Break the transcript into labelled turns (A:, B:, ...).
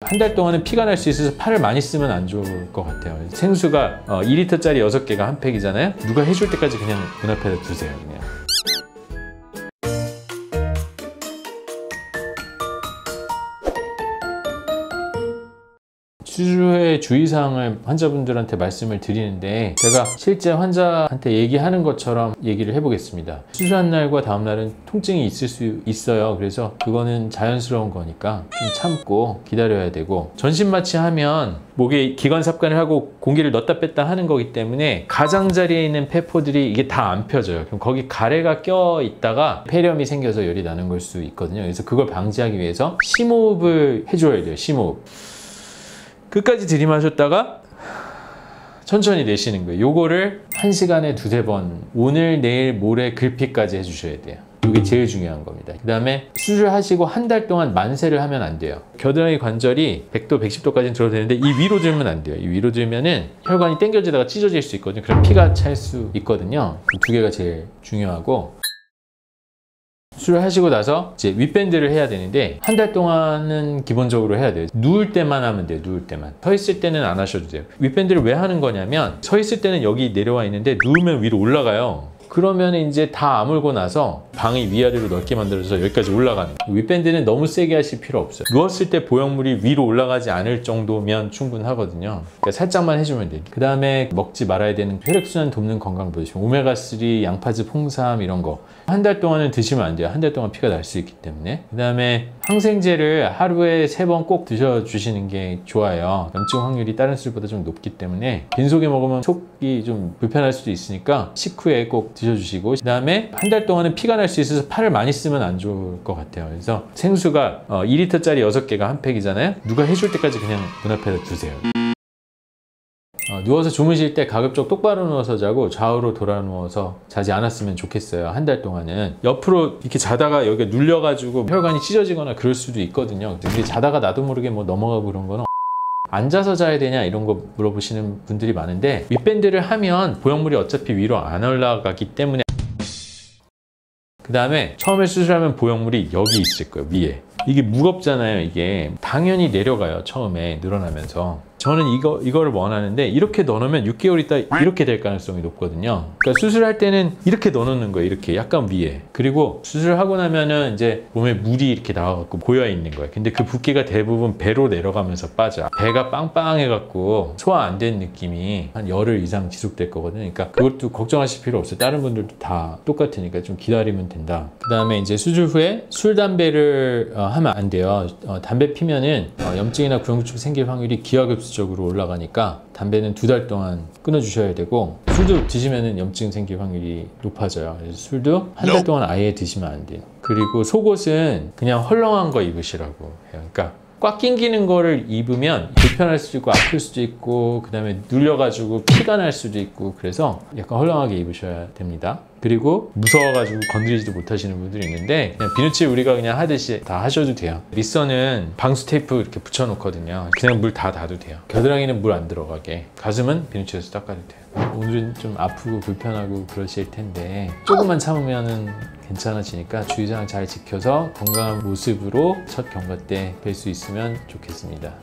A: 한 달 동안은 피가 날 수 있어서 팔을 많이 쓰면 안 좋을 것 같아요. 생수가 2리터짜리 6개가 한 팩이잖아요. 누가 해줄 때까지 그냥 문 앞에다 두세요. 그냥. 수술 후에 주의사항을 환자분들한테 말씀을 드리는데 제가 실제 환자한테 얘기하는 것처럼 얘기를 해보겠습니다. 수술한 날과 다음 날은 통증이 있을 수 있어요. 그래서 그거는 자연스러운 거니까 좀 참고 기다려야 되고, 전신 마취하면 목에 기관 삽관을 하고 공기를 넣었다 뺐다 하는 거기 때문에 가장자리에 있는 폐포들이 이게 다 안 펴져요. 그럼 거기 가래가 껴 있다가 폐렴이 생겨서 열이 나는 걸 수 있거든요. 그래서 그걸 방지하기 위해서 심호흡을 해줘야 돼요. 심호흡. 끝까지 들이마셨다가 천천히 내쉬는 거예요. 요거를 1시간에 2~3번 오늘, 내일, 모레, 글피까지 해주셔야 돼요. 이게 제일 중요한 겁니다. 그 다음에 수술하시고 한 달 동안 만세를 하면 안 돼요. 겨드랑이 관절이 100도, 110도까지는 들어도 되는데 이 위로 들면 안 돼요. 이 위로 들면은 혈관이 당겨지다가 찢어질 수 있거든요. 그럼 피가 찰 수 있거든요. 이 2개가 제일 중요하고, 수술을 하시고 나서 이제 윗밴드를 해야 되는데 한 달 동안은 기본적으로 해야 돼요. 누울 때만 하면 돼요. 누울 때만. 서 있을 때는 안 하셔도 돼요. 윗밴드를 왜 하는 거냐면 서 있을 때는 여기 내려와 있는데 누우면 위로 올라가요. 그러면 이제 다 아물고 나서 방이 위아래로 넓게 만들어져서 여기까지 올라가는 거예요. 윗밴드는 너무 세게 하실 필요 없어요. 누웠을 때 보형물이 위로 올라가지 않을 정도면 충분하거든요. 그러니까 살짝만 해주면 돼요. 그 다음에 먹지 말아야 되는 혈액순환 돕는 건강 보시면 오메가3, 양파즙, 홍삼 이런 거 한 달 동안은 드시면 안 돼요. 한 달 동안 피가 날 수 있기 때문에. 그 다음에 항생제를 하루에 3번 꼭 드셔주시는 게 좋아요. 염증 확률이 다른 술보다 좀 높기 때문에 빈속에 먹으면 속이 좀 불편할 수도 있으니까 식후에 꼭 드셔주시고, 그 다음에 한 달 동안은 피가 날 수 있어서 팔을 많이 쓰면 안 좋을 것 같아요. 그래서 생수가 2리터짜리 6개가 한 팩이잖아요. 누가 해줄 때까지 그냥 문 앞에다 두세요. 누워서 주무실 때 가급적 똑바로 누워서 자고 좌우로 돌아 누워서 자지 않았으면 좋겠어요. 한 달 동안은 옆으로 이렇게 자다가 여기가 눌려가지고 혈관이 찢어지거나 그럴 수도 있거든요. 근데 자다가 나도 모르게 뭐 넘어가고 그런 거는 앉아서 자야 되냐 이런 거 물어보시는 분들이 많은데, 윗밴드를 하면 보형물이 어차피 위로 안 올라가기 때문에. 그 다음에 처음에 수술하면 보형물이 여기 있을 거예요. 위에. 이게 무겁잖아요. 이게 당연히 내려가요. 처음에 늘어나면서. 저는 이거를 원하는데 이렇게 넣어놓으면 6개월 있다 이렇게 될 가능성이 높거든요. 그러니까 수술할 때는 이렇게 넣어놓는 거예요. 이렇게 약간 위에. 그리고 수술하고 나면은 이제 몸에 물이 이렇게 나와갖고 고여 있는 거예요. 근데 그 붓기가 대부분 배로 내려가면서 빠져. 배가 빵빵해갖고 소화 안 된 느낌이 한 열흘 이상 지속될 거거든요. 그러니까 그것도 걱정하실 필요 없어요. 다른 분들도 다 똑같으니까 좀 기다리면 된다. 그 다음에 이제 수술 후에 술, 담배를 하면 안 돼요. 담배 피면은 염증이나 구형수축 생길 확률이 기하급수적으로 올라가니까 담배는 2달 동안 끊어주셔야 되고, 술도 드시면 염증 생길 확률이 높아져요. 그래서 술도 한 달 동안 아예 드시면 안 돼요. 그리고 속옷은 그냥 헐렁한 거 입으시라고 해요. 그러니까 꽉 낑기는 거를 입으면 불편할 수도 있고 아플 수도 있고, 그 다음에 눌려가지고 피가 날 수도 있고, 그래서 약간 헐렁하게 입으셔야 됩니다. 그리고 무서워가지고 건드리지도 못하시는 분들이 있는데 그냥 비누칠 우리가 그냥 하듯이 다 하셔도 돼요. 리서는 방수 테이프 이렇게 붙여놓거든요. 그냥 물 다 놔도 돼요. 겨드랑이는 물 안 들어가게. 가슴은 비누칠해서 닦아도 돼요. 오늘은 좀 아프고 불편하고 그러실 텐데 조금만 참으면은 괜찮아지니까 주의사항 잘 지켜서 건강한 모습으로 첫 경과 때 뵐 수 있으면 좋겠습니다.